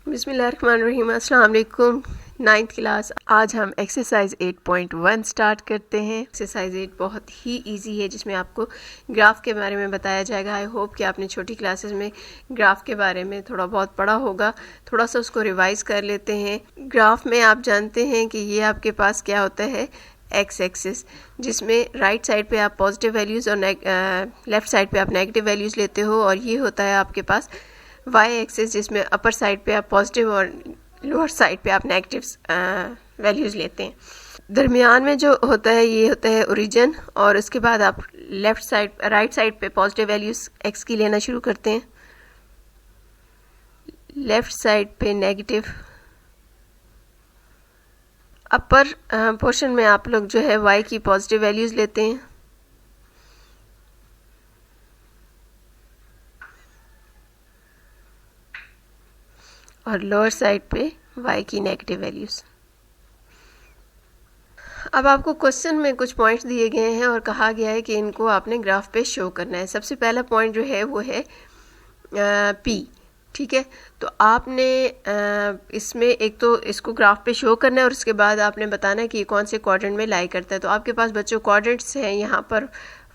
बिस्मिल्लाहिर्रहमानिर्रहीम, अस्सलाम वालेकुम। 9th क्लास, आज हम एक्सरसाइज 8.1 स्टार्ट करते हैं। एक्सरसाइज 8 बहुत ही इजी है, जिसमें आपको ग्राफ के बारे में बताया जाएगा। आई होप कि आपने छोटी क्लासेस में ग्राफ के बारे में थोड़ा बहुत पढ़ा होगा। थोड़ा सा उसको रिवाइज कर लेते हैं। ग्राफ में आप जानते हैं कि ये आपके पास क्या होता है, एक्स एक्सिस, जिसमें राइट साइड पे आप पॉजिटिव वैल्यूज़ और लेफ़्ट साइड पे आप नेगेटिव वैल्यूज़ लेते हो, और ये होता है आपके पास वाई एक्सिस, जिसमें अपर साइड पे आप पॉजिटिव और लोअर साइड पे आप नेगेटिव वैल्यूज़ लेते हैं। दरमियान में जो होता है ये होता है ओरिजिन, और उसके बाद आप राइट साइड पे पॉजिटिव वैल्यूज़ एक्स की लेना शुरू करते हैं, लेफ़्ट साइड पे नेगेटिव, अपर पोर्शन में आप लोग जो है वाई की पॉजिटिव वैल्यूज़ लेते हैं, और लोअर साइड पे y की नेगेटिव वैल्यूज़। अब आपको क्वेश्चन में कुछ पॉइंट्स दिए गए हैं और कहा गया है कि इनको आपने ग्राफ पे शो करना है। सबसे पहला पॉइंट जो है वो है p, ठीक है। तो आपने इसमें एक तो इसको ग्राफ पे शो करना है, और उसके बाद आपने बताना है कि ये कौन से क्वाड्रेंट में लाई करता है। तो आपके पास बच्चों क्वाड्रेंट्स हैं, यहाँ पर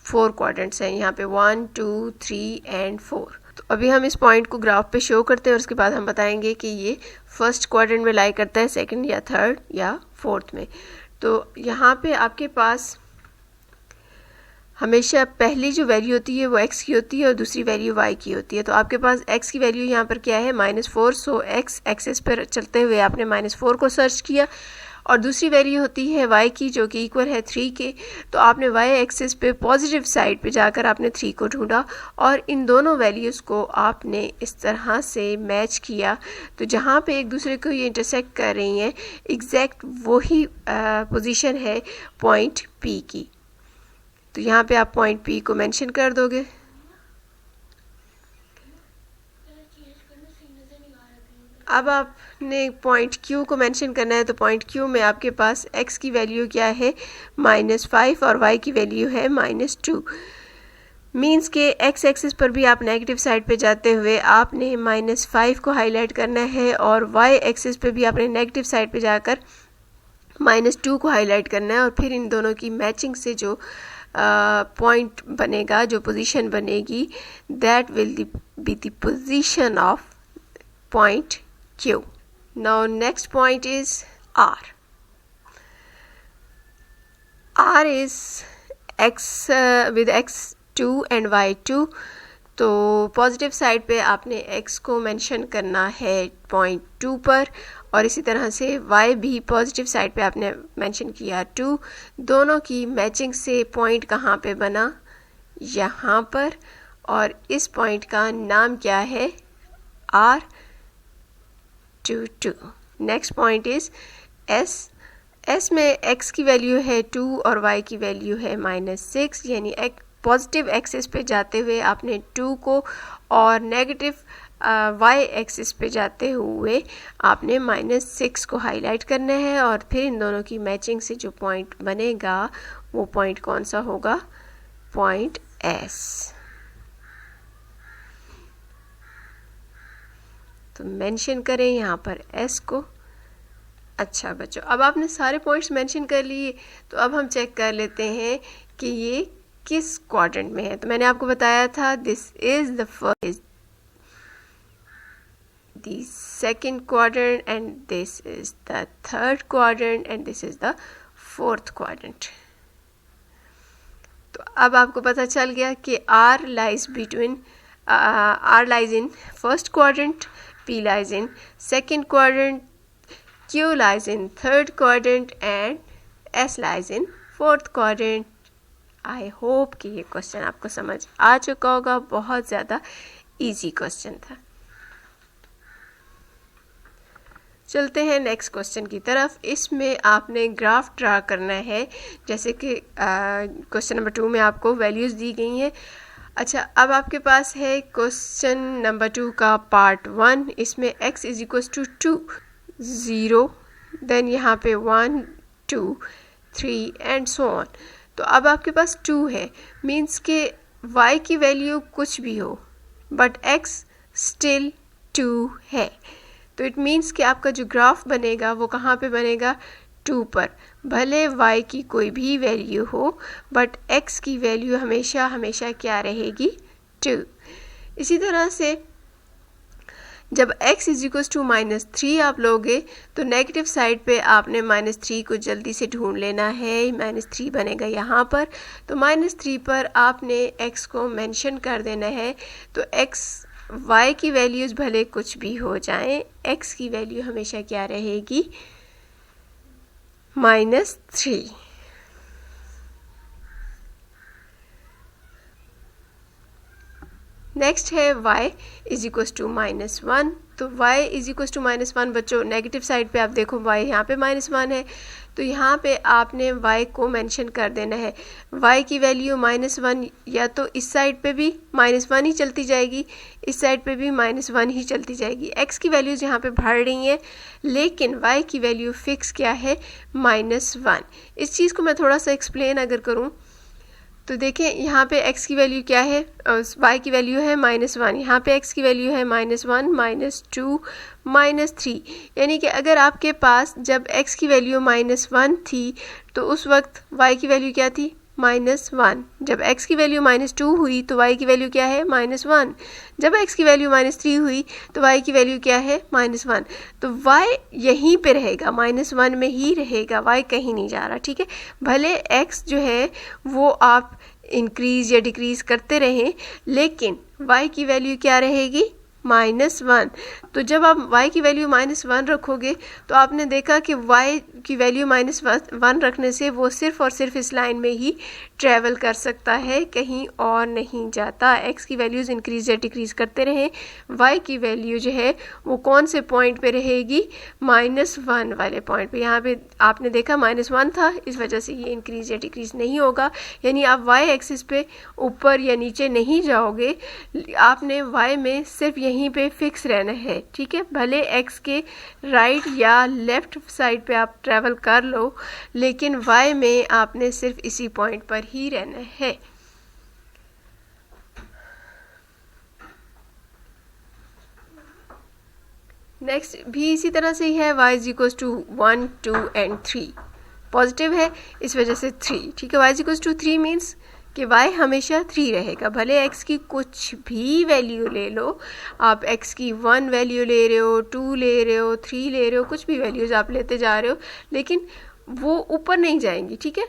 4 क्वाड्रेंट्स हैं, यहाँ पे 1 2 3 एंड 4। तो अभी हम इस पॉइंट को ग्राफ पे शो करते हैं, और उसके बाद हम बताएंगे कि ये फर्स्ट क्वाड्रेंट में लाई करता है, सेकंड या थर्ड या फोर्थ में। तो यहाँ पे आपके पास हमेशा पहली जो वैल्यू होती है वो x की होती है, और दूसरी वैल्यू y की होती है। तो आपके पास x की वैल्यू यहाँ पर क्या है, -4। सो x एक्सेस पर चलते हुए आपने -4 को सर्च किया, और दूसरी वैल्यू होती है y की, जो कि इक्वल है 3 के। तो आपने y एक्सिस पे पॉजिटिव साइड पे जाकर आपने 3 को ढूंढा, और इन दोनों वैल्यूज़ को आपने इस तरह से मैच किया। तो जहाँ पे एक दूसरे को ये इंटरसेक्ट कर रही हैं, एग्जैक्ट वही पोजीशन है पॉइंट P की। तो यहाँ पे आप पॉइंट P को मेंशन कर दोगे। अब आपने पॉइंट Q को मेंशन करना है। तो पॉइंट Q में आपके पास x की वैल्यू क्या है, -5, और y की वैल्यू है -2। मीन्स के x एक्सिस पर भी आप नेगेटिव साइड पे जाते हुए आपने -5 को हाईलाइट करना है, और y एक्सिस पे भी आपने नेगेटिव साइड पे जाकर -2 को हाईलाइट करना है। और फिर इन दोनों की मैचिंग से जो पॉइंट बनेगा, जो पोजीशन बनेगी, that will be the position of point Q. Now next point is R. R is x with x2 and y2. तो पॉजिटिव साइड पे आपने x को मेंशन करना है पॉइंट 2 पर, और इसी तरह से y भी पॉजिटिव साइड पे आपने मेंशन किया 2। दोनों की मैचिंग से पॉइंट कहाँ पे बना, यहाँ पर, और इस पॉइंट का नाम क्या है, R 2 2। Next point is S में x की वैल्यू है 2 और y की वैल्यू है -6, यानी एक पॉजिटिव एक्सिस पे जाते हुए आपने 2 को, और नेगेटिव y एक्सिस पे जाते हुए आपने -6 को हाईलाइट करना है। और फिर इन दोनों की मैचिंग से जो पॉइंट बनेगा वो पॉइंट कौन सा होगा, पॉइंट S। तो मेंशन करें यहाँ पर S को। अच्छा बच्चों, अब आपने सारे पॉइंट्स मेंशन कर लिए, तो अब हम चेक कर लेते हैं कि ये किस क्वाड्रेंट में है। तो मैंने आपको बताया था, this is the first, the second quadrant, and this is the third quadrant, and this is the fourth quadrant. तो अब आपको पता चल गया कि R lies in first quadrant, P lies in second quadrant, Q lies in third quadrant, and S lies in fourth quadrant. I hope कि ये question आपको समझ आ चुका होगा। बहुत ज़्यादा इजी क्वेश्चन था। चलते हैं नेक्स्ट क्वेश्चन की तरफ। इसमें आपने ग्राफ ड्रा करना है, जैसे कि क्वेश्चन नंबर 2 में आपको वैल्यूज़ दी गई हैं। अच्छा, अब आपके पास है क्वेश्चन नंबर 2 का पार्ट 1। इसमें x is equal to 2 0, then यहाँ पे 1 2 3 एंड सो ऑन। तो अब आपके पास 2 है, मीन्स के y की वैल्यू कुछ भी हो, बट x स्टिल 2 है। तो इट मीन्स कि आपका जो ग्राफ बनेगा वो कहाँ पे बनेगा, 2 पर। भले y की कोई भी वैल्यू हो बट x की वैल्यू हमेशा हमेशा क्या रहेगी, 2। इसी तरह से जब x इज इक्वल टू -3 आप लोगे तो नेगेटिव साइड पे आपने -3 को जल्दी से ढूंढ लेना है। -3 बनेगा यहाँ पर, तो -3 पर आपने x को मेंशन कर देना है। तो y की वैल्यूज़ भले कुछ भी हो जाएं, x की वैल्यू हमेशा क्या रहेगी, -3। नेक्स्ट है y इज इक्वल टू -1। तो y इज इक्वल टू -1 बच्चों नेगेटिव साइड पे आप देखो y यहाँ पे -1 है, तो यहाँ पे आपने y को मेंशन कर देना है। y की वैल्यू -1 या तो इस साइड पे भी -1 ही चलती जाएगी, इस साइड पे भी -1 ही चलती जाएगी। x की वैल्यूज़ यहाँ पे बढ़ रही हैं लेकिन y की वैल्यू फिक्स क्या है, -1। इस चीज़ को मैं थोड़ा सा एक्सप्लेन अगर करूँ तो देखें, यहाँ पे x की वैल्यू क्या है, y की वैल्यू है -1, यहाँ पे x की वैल्यू है -1, -2, -3। यानी कि अगर आपके पास जब x की वैल्यू -1 थी तो उस वक्त y की वैल्यू क्या थी, -1। जब x की वैल्यू -2 हुई तो y की वैल्यू क्या है, -1। जब x की वैल्यू -3 हुई तो y की वैल्यू क्या है, -1। तो y यहीं पे रहेगा, -1 में ही रहेगा, y कहीं नहीं जा रहा, ठीक है। भले x जो है वो आप इंक्रीज़ या डिक्रीज़ करते रहें लेकिन y की वैल्यू क्या रहेगी, -1। तो जब आप y की वैल्यू -1 रखोगे तो आपने देखा कि y की वैल्यू -1 रखने से वो सिर्फ़ और सिर्फ इस लाइन में ही ट्रैवल कर सकता है, कहीं और नहीं जाता। x की वैल्यूज़ इंक्रीज़ या डिक्रीज़ करते रहें, y की वैल्यू जो है वो कौन से पॉइंट पे रहेगी, -1 वाले पॉइंट पे। यहाँ पे आपने देखा -1 था, इस वजह से ये इंक्रीज़ या डिक्रीज़ नहीं होगा, यानी आप y एक्सिस पे ऊपर या नीचे नहीं जाओगे, आपने y में सिर्फ यहीं पे फिक्स रहना है, ठीक है। भले x के राइट या लेफ़्ट साइड पे आप ट्रैवल कर लो लेकिन y में आपने सिर्फ इसी पॉइंट पर ही रहना है। नेक्स्ट भी इसी तरह से ही है, y is equal to 1, 2 and 3 positive है इस वजह से 3, ठीक है। y is equal to 3 means कि y हमेशा 3 रहेगा। भले x की कुछ भी वैल्यू ले लो, आप x की 1 वैल्यू ले रहे हो, 2 ले रहे हो, 3 ले रहे हो, कुछ भी वैल्यूज़ आप लेते जा रहे हो, लेकिन वो ऊपर नहीं जाएंगी, ठीक है,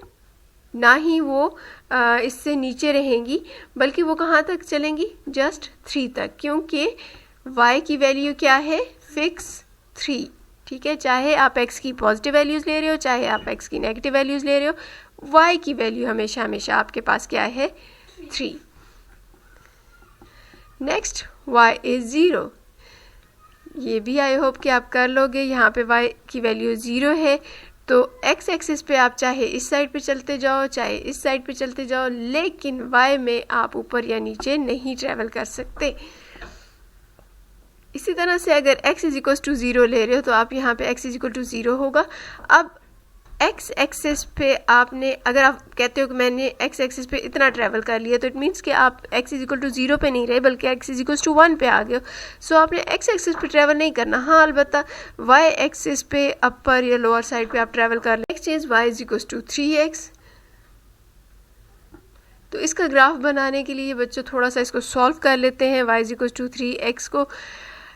ना ही वो इससे नीचे रहेंगी, बल्कि वो कहाँ तक चलेंगी, जस्ट 3 तक, क्योंकि y की वैल्यू क्या है, फिक्स 3, ठीक है। चाहे आप x की पॉजिटिव वैल्यूज़ ले रहे हो, चाहे आप x की नेगेटिव वैल्यूज़ ले रहे हो, y की वैल्यू हमेशा हमेशा आपके पास क्या है, 3। नेक्स्ट y इज़ 0, ये भी आई होप कि आप कर लोगे। यहाँ पे y की वैल्यू 0 है तो x एक्सिस पे आप चाहे इस साइड पे चलते जाओ चाहे इस साइड पे चलते जाओ, लेकिन y में आप ऊपर या नीचे नहीं ट्रैवल कर सकते। इसी तरह से अगर x इज इक्वल टू 0 ले रहे हो तो आप यहाँ पे x इज इक्वल टू 0 होगा। अब x एक्सिस पे आपने, अगर आप कहते हो कि मैंने x एक्सिस पे इतना ट्रैवल कर लिया, तो इट मीन्स कि आप x इज इक्वल टू 0 पे नहीं रहे बल्कि x इज इक्वल टू 1 पे आ गए हो। सो आपने x एक्सिस पे ट्रैवल नहीं करना, हाँ अलबत्ता y एक्सिस पे अपर या लोअर साइड पे आप ट्रैवल कर लें। Next is y is equal to 3x। तो इसका ग्राफ बनाने के लिए बच्चों थोड़ा सा इसको सॉल्व कर लेते हैं, y is equal to 3x को।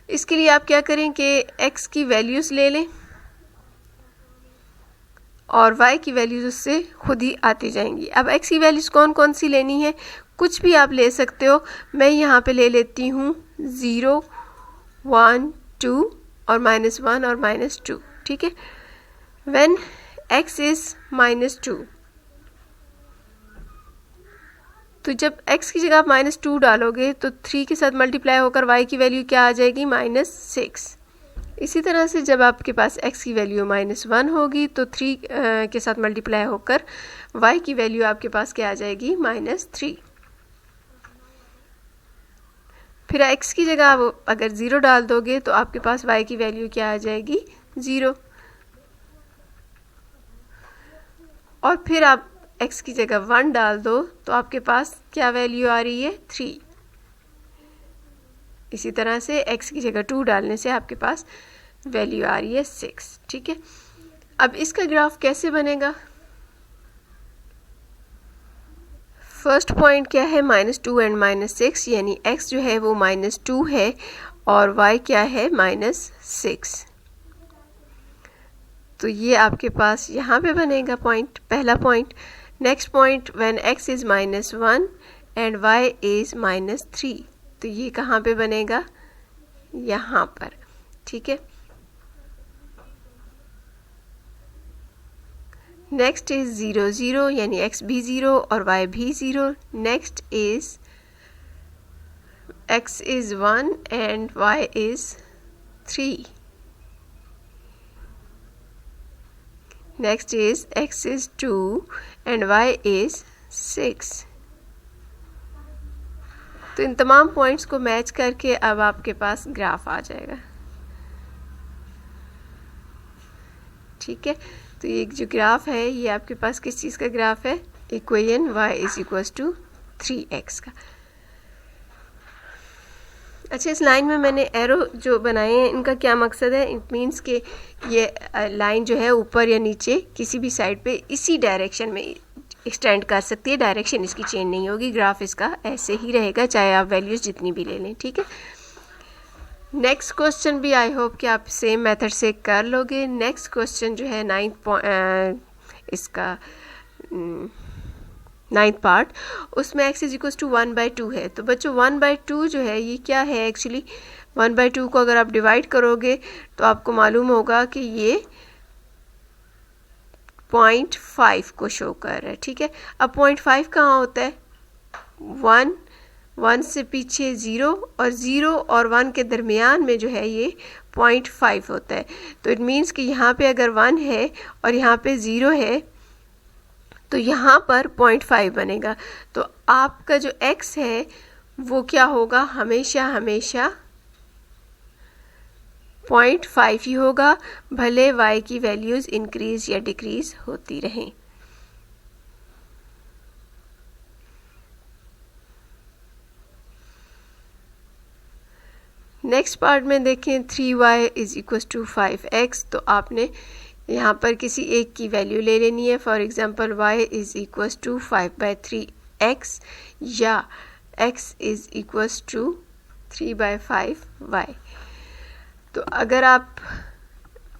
इसके लिए आप क्या करें कि x की वैल्यूज़ ले लें और y की वैल्यूज़ उससे खुद ही आती जाएंगी। अब x की वैल्यूज़ कौन कौन सी लेनी है, कुछ भी आप ले सकते हो। मैं यहाँ पे ले लेती हूँ 0, 1, 2 और -1 और -2, ठीक है। व्हेन x इज़ -2, तो जब x की जगह आप -2 डालोगे तो 3 के साथ मल्टीप्लाई होकर y की वैल्यू क्या आ जाएगी, -6। इसी तरह से जब आपके पास x की वैल्यू -1 होगी तो 3 के साथ मल्टीप्लाई होकर y की वैल्यू आपके पास क्या आ जाएगी, -3। फिर x की जगह आप अगर 0 डाल दोगे तो आपके पास y की वैल्यू क्या आ जाएगी, 0। और फिर आप x की जगह 1 डाल दो तो आपके पास क्या वैल्यू आ रही है, 3। इसी तरह से x की जगह 2 डालने से आपके पास वैल्यू आ रही है 6, ठीक है। अब इसका ग्राफ कैसे बनेगा? फर्स्ट पॉइंट क्या है? -2 एंड -6, यानी x जो है वो -2 है और y क्या है? -6। तो ये आपके पास यहाँ पे बनेगा पॉइंट, पहला point. Next point, when x is -1 and y is -3, तो ये कहाँ पे बनेगा? यहाँ पर, ठीक है। नेक्स्ट इज 0 0, यानी x भी 0 और y भी 0। Next is x is 1 and y is 3। Next is x is 2 and y is 6। तो इन तमाम पॉइंट्स को मैच करके अब आपके पास ग्राफ आ जाएगा, ठीक है। तो ये जो ग्राफ है ये आपके पास किस चीज़ का ग्राफ है? Equation y is equals to 3x का। अच्छा, इस लाइन में मैंने एरो जो बनाए हैं इनका क्या मकसद है? इट मीन्स कि ये लाइन जो है ऊपर या नीचे किसी भी साइड पे इसी डायरेक्शन में एक्सटेंड कर सकती है, डायरेक्शन इसकी चेंज नहीं होगी, ग्राफ इसका ऐसे ही रहेगा चाहे आप वैल्यूज़ जितनी भी ले लें, ठीक है। नेक्स्ट क्वेश्चन भी आई होप कि आप सेम मेथड से कर लोगे। नेक्स्ट क्वेश्चन जो है इसका 9th पार्ट, उसमें x इज इक्वल टू 1/2 है। तो बच्चों 1/2 जो है ये क्या है? एक्चुअली 1/2 को अगर आप डिवाइड करोगे तो आपको मालूम होगा कि ये 0.5 को शो कर रहा है, ठीक है। अब 0.5 कहाँ होता है? 1 से पीछे 0 और 0 और 1 के दरमियान में जो है ये 0.5 होता है। तो इट मीन्स कि यहाँ पे अगर 1 है और यहाँ पे 0 है तो यहाँ पर 0.5 बनेगा। तो आपका जो x है वो क्या होगा? हमेशा हमेशा 0.5 ही होगा, भले y की वैल्यूज़ इंक्रीज या डिक्रीज होती रहें। नेक्स्ट पार्ट में देखें 3y is equal to 5x। तो आपने यहाँ पर किसी एक की वैल्यू ले लेनी है। For example y is equal to 5/3x या x is equal to 3/5y। तो अगर आप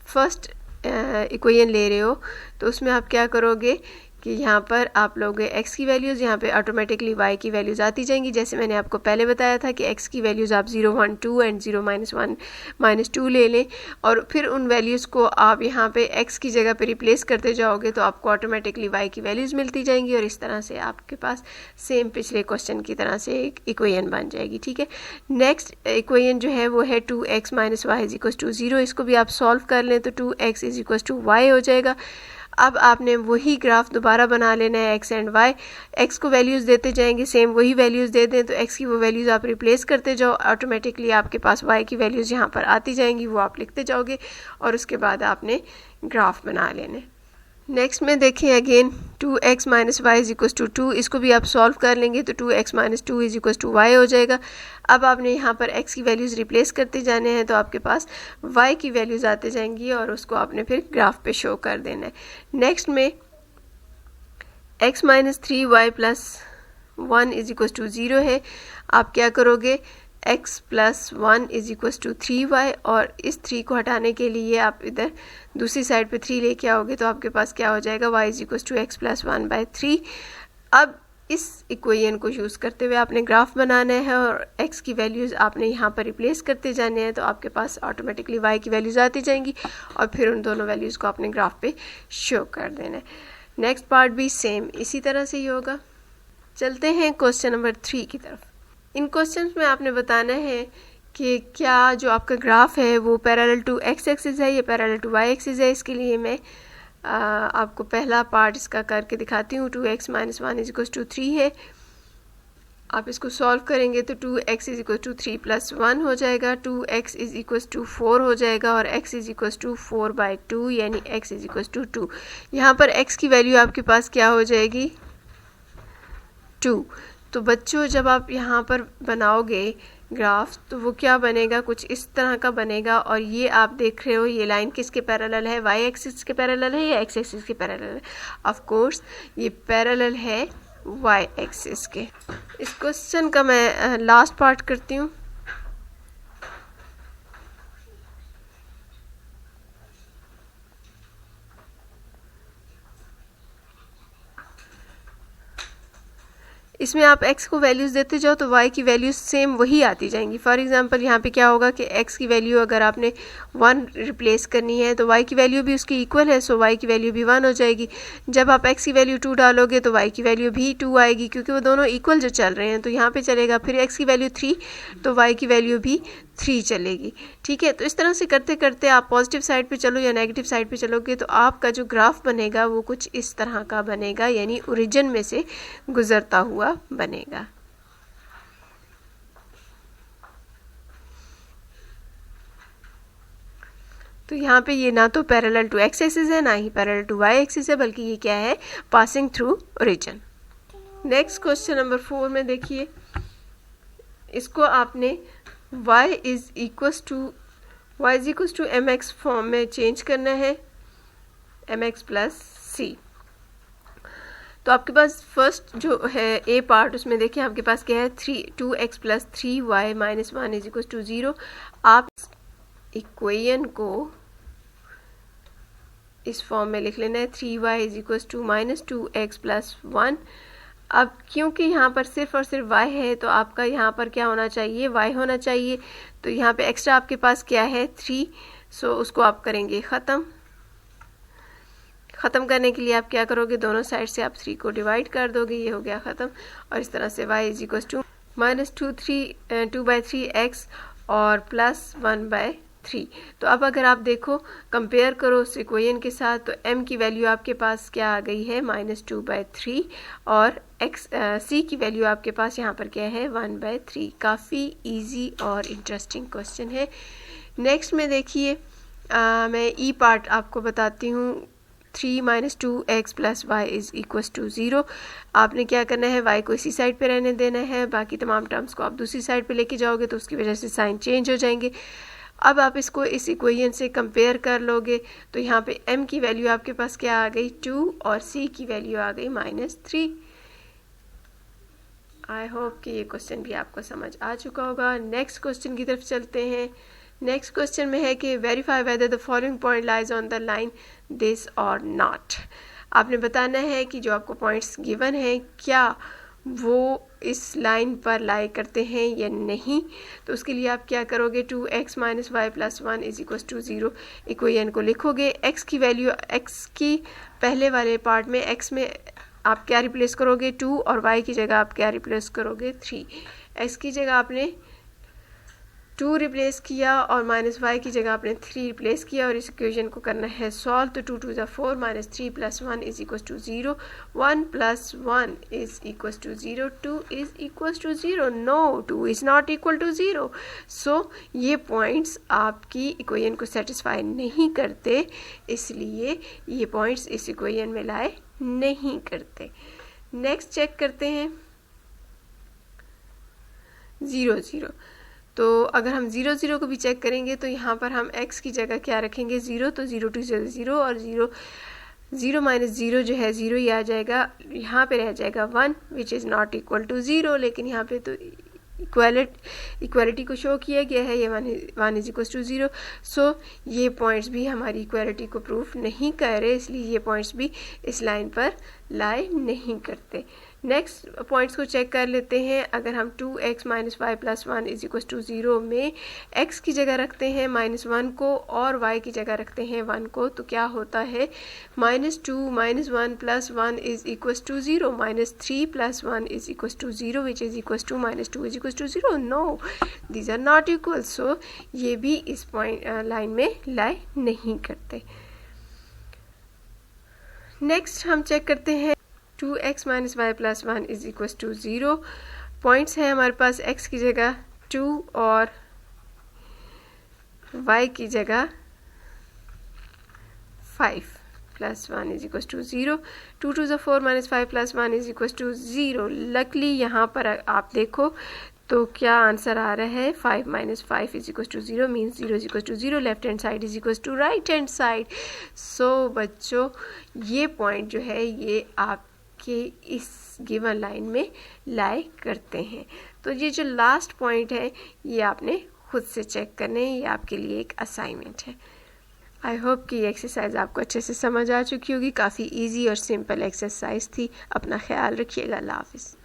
फर्स्ट इक्वेशन ले रहे हो तो उसमें आप क्या करोगे कि यहाँ पर आप लोग x की वैल्यूज़, यहाँ पे ऑटोमेटिकली y की वैल्यूज़ आती जाएंगी। जैसे मैंने आपको पहले बताया था कि x की वैल्यूज़ आप 0 1 2 एंड 0 -1 -2 ले लें और फिर उन वैल्यूज़ को आप यहाँ पे x की जगह पे रिप्लेस करते जाओगे तो आपको ऑटोमेटिकली y की वैल्यूज़ मिलती जाएंगी और इस तरह से आपके पास सेम पिछले क्वेश्चन की तरह से एक इक्वेशन बन जाएगी, ठीक है। नेक्स्ट इक्वेशन जो है वो है 2x - y is equal to 0। इसको भी आप सॉल्व कर लें तो 2x is equal to y हो जाएगा। अब आपने वही ग्राफ दोबारा बना लेना है x एंड y। x को वैल्यूज़ देते जाएंगे, सेम वही वैल्यूज़ दे दें तो x की वो वैल्यूज़ आप रिप्लेस करते जाओ, ऑटोमेटिकली आपके पास y की वैल्यूज़ यहाँ पर आती जाएंगी, वो आप लिखते जाओगे और उसके बाद आपने ग्राफ बना लेने। नेक्स्ट में देखें again 2x - y is equal to 2। इसको भी आप सॉल्व कर लेंगे तो 2x - 2 is equal to y हो जाएगा। अब आपने यहाँ पर x की वैल्यूज़ रिप्लेस करते जाने हैं तो आपके पास y की वैल्यूज़ आते जाएंगी और उसको आपने फिर ग्राफ पे शो कर देना है। नेक्स्ट में x - 3y + 1 is equal to 0 है। आप क्या करोगे? x + 1 is equal to 3y और इस 3 को हटाने के लिए आप इधर दूसरी साइड पे 3 लेके आओगे तो आपके पास क्या हो जाएगा? y is equal to x + 1/3। अब इस इक्वेशन को यूज़ करते हुए आपने ग्राफ बनाना है और x की वैल्यूज़ आपने यहाँ पर रिप्लेस करते जाने हैं तो आपके पास ऑटोमेटिकली y की वैल्यूज़ आती जाएंगी और फिर उन दोनों वैल्यूज़ को अपने ग्राफ पे शो कर देना है। नेक्स्ट पार्ट भी सेम इसी तरह से ही होगा। चलते हैं क्वेश्चन नंबर 3 की तरफ। इन क्वेश्चंस में आपने बताना है कि क्या जो आपका ग्राफ है वो पैरेलल टू x एक्सिस है या पैरेलल टू y एक्सिस है। इसके लिए मैं आपको पहला पार्ट इसका करके दिखाती हूँ। 2x - 1 इज इक्वल टू 3 है। आप इसको सॉल्व करेंगे तो 2x इज इक्वल टू 3 + 1 हो जाएगा, 2x इज इक्वल टू 4 हो जाएगा और x इज इक्वल टू 4/2 यानी x इज इक्वल टू 2। यहाँ पर x की वैल्यू आपके पास क्या हो जाएगी? 2। तो बच्चों जब आप यहाँ पर बनाओगे ग्राफ तो वो क्या बनेगा, कुछ इस तरह का बनेगा। और ये आप देख रहे हो ये लाइन किसके पैरेलल है, वाई एक्सिस के पैरेलल है या एक्स एक्सिस के पैरेलल है। ऑफ कोर्स ये पैरेलल है वाई एक्सिस के। इस क्वेश्चन का मैं लास्ट पार्ट करती हूँ। इसमें आप x को वैल्यूज़ देते जाओ तो y की वैल्यूज सेम वही आती जाएंगी। फॉर एग्जांपल यहाँ पे क्या होगा कि x की वैल्यू अगर आपने 1 रिप्लेस करनी है तो y की वैल्यू भी उसकी इक्वल है, सो y की वैल्यू भी 1 हो जाएगी। जब आप x की वैल्यू 2 डालोगे तो y की वैल्यू भी 2 आएगी, क्योंकि वो दोनों इक्वल जो चल रहे हैं तो यहाँ पे चलेगा। फिर x की वैल्यू 3 तो y की वैल्यू भी 3 चलेगी। ठीक है, तो इस तरह से करते करते आप पॉजिटिव साइड पे चलो या नेगेटिव साइड पे चलोगे तो आपका जो ग्राफ बनेगा वो कुछ इस तरह का बनेगा, यानी ओरिजिन में से गुजरता हुआ बनेगा। तो यहाँ पे ये ना तो पैरेलल टू एक्स एक्सिस है ना ही पैरेलल टू वाई एक्सिस है, बल्कि ये क्या है, passing through origin. Next question number 4 में देखिए, इसको आपने y is equals to mx form में चेंज करना है, mx प्लस c। तो आपके पास फर्स्ट जो है ए पार्ट, उसमें देखिए आपके पास क्या है, 2x plus 3y minus 1 is equal to 0। आप इक्वेशन को इस फॉर्म में लिख लेना है, 3y is equal to minus 2x plus 1। अब क्योंकि यहाँ पर सिर्फ और सिर्फ y है तो आपका यहाँ पर क्या होना चाहिए, y होना चाहिए। तो यहाँ पे एक्स्ट्रा आपके पास क्या है, 3, सो उसको आप करेंगे ख़त्म। करने के लिए आप क्या करोगे, दोनों साइड से आप 3 को डिवाइड कर दोगे, ये हो गया ख़त्म। और इस तरह से y is equal to minus 2/3x और प्लस 1/3। तो अब अगर आप देखो कंपेयर करो उस इक्वेशन के साथ, तो m की वैल्यू आपके पास क्या आ गई है, -2/3, और c की वैल्यू आपके पास यहाँ पर क्या है, 1/3। काफ़ी इजी और इंटरेस्टिंग क्वेश्चन है। नेक्स्ट में देखिए मैं ई पार्ट आपको बताती हूँ। 3 - 2x plus y is equal to 0। आपने क्या करना है, y को इसी साइड पे रहने देना है, बाकी तमाम टर्म्स को आप दूसरी साइड पे लेके जाओगे तो उसकी वजह से साइन चेंज हो जाएंगे। अब आप इसको इस इक्वेशन से कंपेयर कर लोगे तो यहाँ पे m की वैल्यू आपके पास क्या आ गई, 2, और c की वैल्यू आ गई -3। आई होप कि ये क्वेश्चन भी आपको समझ आ चुका होगा। नेक्स्ट क्वेश्चन की तरफ चलते हैं। नेक्स्ट क्वेश्चन में है कि verify whether the following point lies on the line this और नॉट। आपने बताना है कि जो आपको पॉइंट्स गिवन हैं क्या वो इस लाइन पर लाई करते हैं या नहीं। तो उसके लिए आप क्या करोगे, 2x minus Y plus 1 is equal to 0 equation को लिखोगे। x की वैल्यू, x की पहले वाले पार्ट में x में आप क्या रिप्लेस करोगे, 2, और y की जगह आप क्या रिप्लेस करोगे, 3। x की जगह आपने 2 रिप्लेस किया और माइनस वाई की जगह आपने 3 रिप्लेस किया, और इस इक्वेशन को करना है सॉल्व। तो 2 2 4 minus 3 plus 1 is equal to 0, 1 plus 1 is equal to 0, 2 is equal to 0, no 2 is not equal to 0। So ये पॉइंट्स आपकी इक्वेशन को सेटिस्फाई नहीं करते, इसलिए ये पॉइंट्स इस इक्वेशन में लाए नहीं करते। नेक्स्ट चेक करते हैं 0 0। तो अगर हम 0 0 को भी चेक करेंगे तो यहाँ पर हम x की जगह क्या रखेंगे, 0, तो 0 2 0 और 0 माइनस 0 जो है 0 ही आ जाएगा। यहाँ पे रह जाएगा 1 which is not equal to 0, लेकिन यहाँ पे तो इक्वालिटी को शो किया गया है, ये 1 इज इक्वल टू 0। सो ये पॉइंट्स भी हमारी इक्वालिटी को प्रूफ नहीं कर रहे, इसलिए ये पॉइंट्स भी इस लाइन पर लाई नहीं करते। नेक्स्ट पॉइंट्स को चेक कर लेते हैं। अगर हम 2x minus Y plus 1 is equal to 0 में x की जगह रखते हैं -1 को और y की जगह रखते हैं 1 को, तो क्या होता है, -2 - 1 plus 1 is equal to 0, -3 plus 1 is equal to 0 which is equal to -2 is equal to 0, no these are not equal. So ये भी इस पॉइंट लाइन में लाई नहीं करते। नेक्स्ट हम चेक करते हैं 2x minus Y plus 1 is equal to 0। Points हैं हमारे पास x की जगह 2 और y की जगह 5। plus 1 is equals to 0. 2 to the 4 minus 5 plus 1 is equals to 0. Luckily यहाँ पर आप देखो तो क्या आंसर आ रहा है 5 minus 5 is equals to 0 means 0 is equals to 0. Left hand side is equals to right hand side. So बच्चों ये पॉइंट जो है ये आपके इस गिवन लाइन में लाई करते हैं. तो ये जो लास्ट पॉइंट है ये आपने खुद से चेक करने, ये आपके लिए एक असाइनमेंट है. आई होप कि ये एक्सरसाइज आपको अच्छे से समझ आ चुकी होगी. काफ़ी इजी और सिंपल एक्सरसाइज थी. अपना ख्याल रखिएगा. अल्लाह हाफिज़.